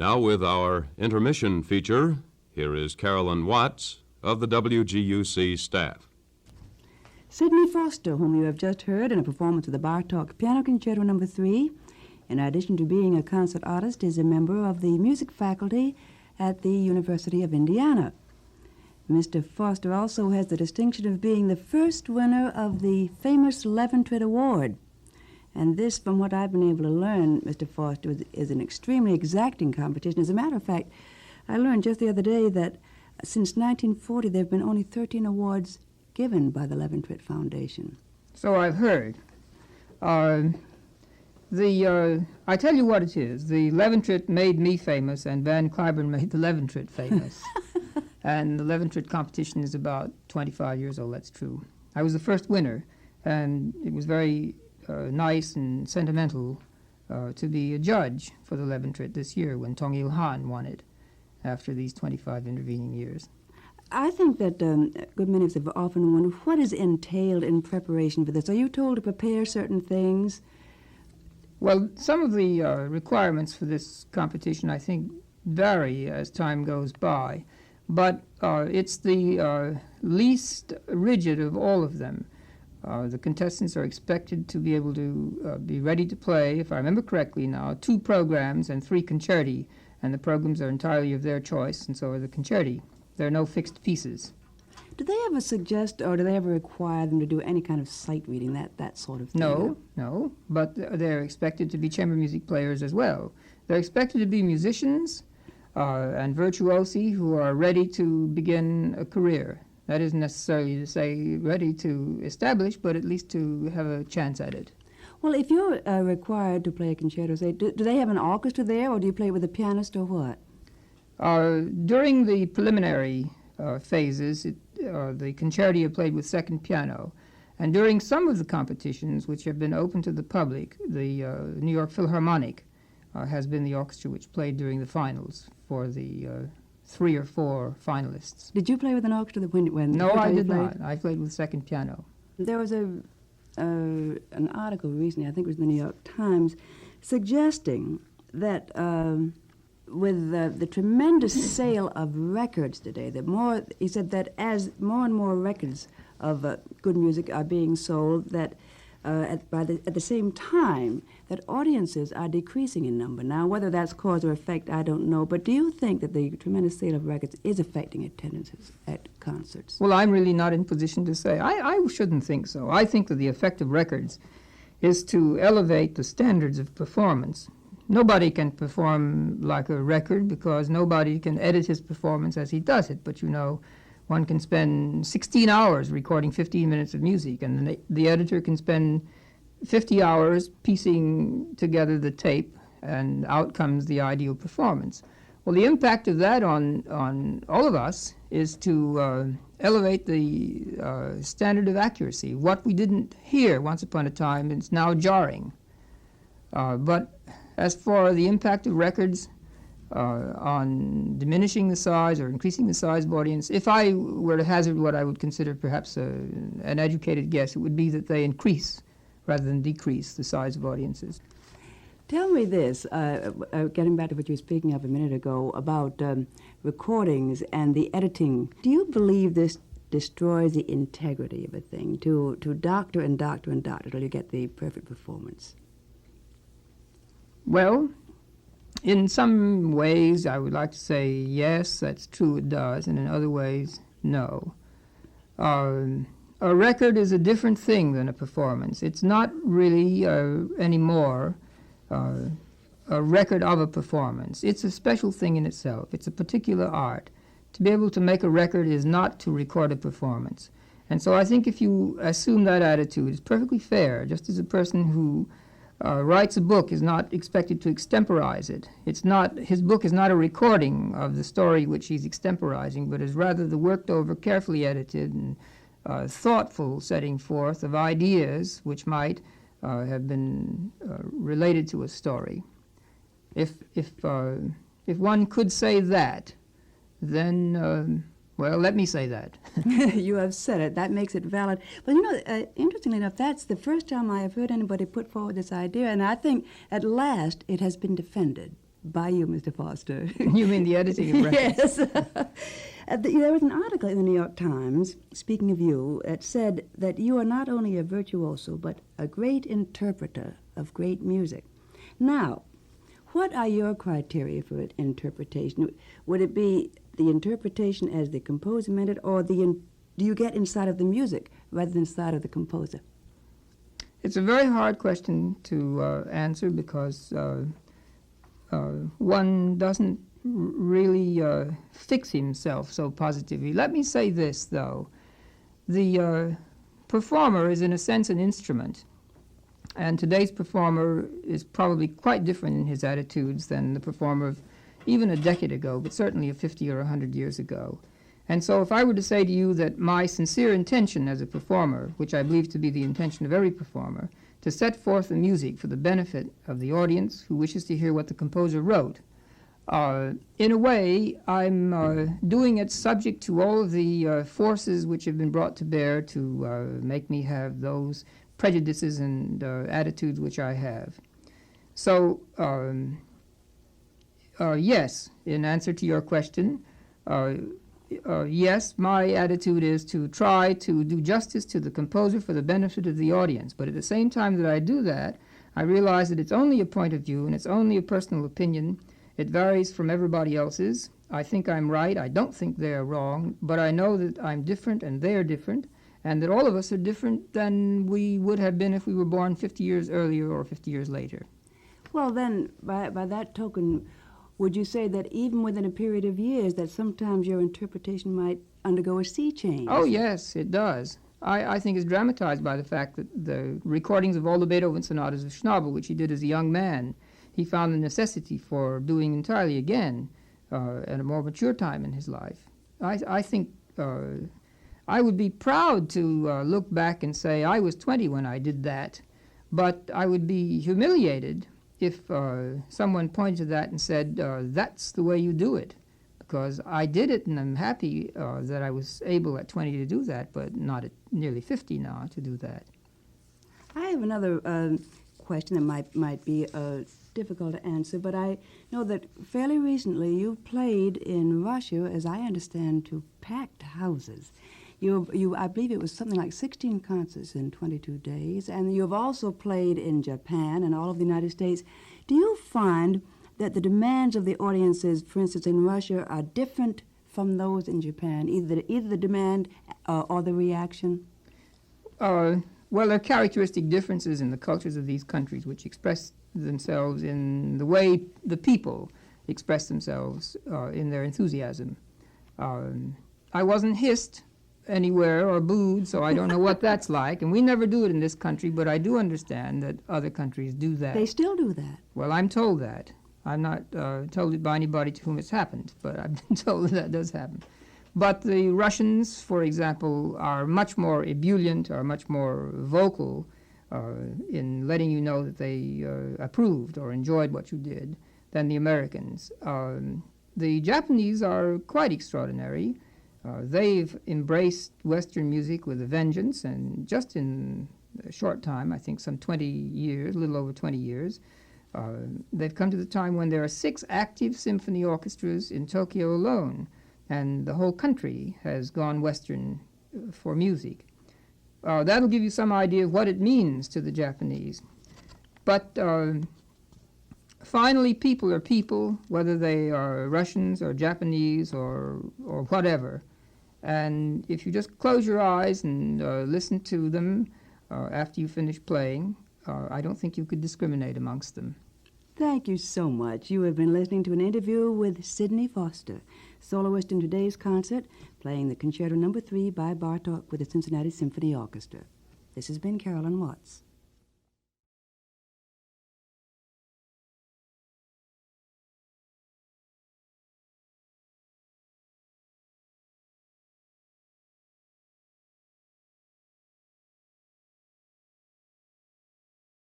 Now with our intermission feature, here is Carolyn Watts of the WGUC staff. Sidney Foster, whom you have just heard in a performance of the Bartók Piano Concerto No. 3, in addition to being a concert artist, is a member of the music faculty at the University of Indiana. Mr. Foster also has the distinction of being the first winner of the famous Leventrit Award. And this, from what I've been able to learn, Mr. Foster, is an extremely exacting competition. As a matter of fact, I learned just the other day that since 1940 there have been only 13 awards given by the Leventrit Foundation. So I've heard. I tell you what it is. The Leventrit made me famous, and Van Cliburn made the Leventrit famous. And the Leventrit competition is about 25 years old, that's true. I was the first winner, and it was very nice and sentimental to be a judge for the Leventrit this year when Tong Il Han won it after these 25 intervening years. I think that a good many of us have often wondered what is entailed in preparation for this. Are you told to prepare certain things? Well, some of the requirements for this competition, I think, vary as time goes by, but it's the least rigid of all of them. The contestants are expected to be able to be ready to play, if I remember correctly now, 2 programs and 3 concerti, and the programs are entirely of their choice, and so are the concerti. There are no fixed pieces. Do they ever suggest, or do they ever require them to do any kind of sight reading, that sort of thing? No, but they're expected to be chamber music players as well. They're expected to be musicians and virtuosi who are ready to begin a career. That isn't necessarily to say ready to establish, but at least to have a chance at it. Well, if you're required to play a concerto, say, do they have an orchestra there, or do you play with a pianist, or what? During the preliminary phases, the concerti are played with second piano. And during some of the competitions, which have been open to the public, the New York Philharmonic has been the orchestra which played during the finals for the 3 or 4 finalists. Did you play with an orchestra when No, I did not. I played with second piano. There was an article recently, I think it was in the New York Times, suggesting that with the tremendous sale of records today, he said that as more and more records of good music are being sold, that at the same time that audiences are decreasing in number. Now, whether that's cause or effect, I don't know, but do you think that the tremendous sale of records is affecting attendances at concerts? Well, I'm really not in position to say. I shouldn't think so. I think that the effect of records is to elevate the standards of performance. Nobody can perform like a record because nobody can edit his performance as he does it. But, you know, one can spend 16 hours recording 15 minutes of music, and the editor can spend 50 hours piecing together the tape, and out comes the ideal performance. Well, the impact of that on all of us is to elevate the standard of accuracy. What we didn't hear once upon a time is now jarring. But as for the impact of records on diminishing the size or increasing the size of audience, if I were to hazard what I would consider perhaps an educated guess, it would be that they increase rather than decrease the size of audiences. Tell me this, getting back to what you were speaking of a minute ago about recordings and the editing. Do you believe this destroys the integrity of a thing, to doctor and doctor and doctor till you get the perfect performance? Well, in some ways, I would like to say yes, that's true, it does, and in other ways, no. A record is a different thing than a performance. It's not really anymore a record of a performance. It's a special thing in itself. It's a particular art. To be able to make a record is not to record a performance. And so I think if you assume that attitude, it's perfectly fair, just as a person who writes a book is not expected to extemporize it. His book is not a recording of the story which he's extemporizing, but is rather the worked over, carefully edited, and thoughtful setting forth of ideas which might have been related to a story. If one could say that, then well, let me say that. You have said it. That makes it valid. But, you know, interestingly enough, that's the first time I have heard anybody put forward this idea, and I think at last it has been defended. by you, Mr. Foster. You mean the editing of records? Yes. There was an article in the New York Times, speaking of you, that said that you are not only a virtuoso, but a great interpreter of great music. Now, what are your criteria for interpretation? Would it be the interpretation as the composer meant it, or do you get inside of the music rather than inside of the composer? It's a very hard question to answer because one doesn't really fix himself so positively. Let me say this, though. The performer is, in a sense, an instrument. And today's performer is probably quite different in his attitudes than the performer of even a decade ago, but certainly of 50 or 100 years ago. And so if I were to say to you that my sincere intention as a performer, which I believe to be the intention of every performer, to set forth the music for the benefit of the audience who wishes to hear what the composer wrote, in a way, I'm doing it subject to all of the forces which have been brought to bear to make me have those prejudices and attitudes which I have. So, yes, in answer to your question, yes, my attitude is to try to do justice to the composer for the benefit of the audience. But at the same time that I do that, I realize that it's only a point of view and it's only a personal opinion. It varies from everybody else's. I think I'm right. I don't think they're wrong. But I know that I'm different and they're different, and that all of us are different than we would have been if we were born 50 years earlier or 50 years later. Well, then, by that token, would you say that even within a period of years that sometimes your interpretation might undergo a sea change? Oh, yes, it does. I think it's dramatized by the fact that the recordings of all the Beethoven sonatas of Schnabel, which he did as a young man, he found the necessity for doing entirely again at a more mature time in his life. I think I would be proud to look back and say I was 20 when I did that, but I would be humiliated if someone pointed to that and said, that's the way you do it, because I did it and I'm happy that I was able at 20 to do that, but not at nearly 50 now to do that. I have another question that might be difficult to answer, but I know that fairly recently you played in Russia, as I understand, to packed houses. I believe it was something like 16 concerts in 22 days, and you've also played in Japan and all of the United States. Do you find that the demands of the audiences, for instance, in Russia, are different from those in Japan, either the demand or the reaction? Well, there are characteristic differences in the cultures of these countries which express themselves in the way the people express themselves in their enthusiasm. I wasn't hissed anywhere or booed, so I don't know what that's like. And we never do it in this country, but I do understand that other countries do that. They still do that? Well, I'm told that. I'm not told it by anybody to whom it's happened, but I've been told that does happen. But the Russians, for example, are much more ebullient, are much more vocal in letting you know that they approved or enjoyed what you did than the Americans. The Japanese are quite extraordinary. They've embraced Western music with a vengeance, and just in a short time, I think some 20 years, a little over 20 years, they've come to the time when there are 6 active symphony orchestras in Tokyo alone, and the whole country has gone Western for music. That'll give you some idea of what it means to the Japanese. But finally, people are people, whether they are Russians or Japanese or whatever. And if you just close your eyes and listen to them after you finish playing, I don't think you could discriminate amongst them. Thank you so much. You have been listening to an interview with Sidney Foster, soloist in today's concert, playing the Concerto No. 3 by Bartók with the Cincinnati Symphony Orchestra. This has been Carolyn Watts.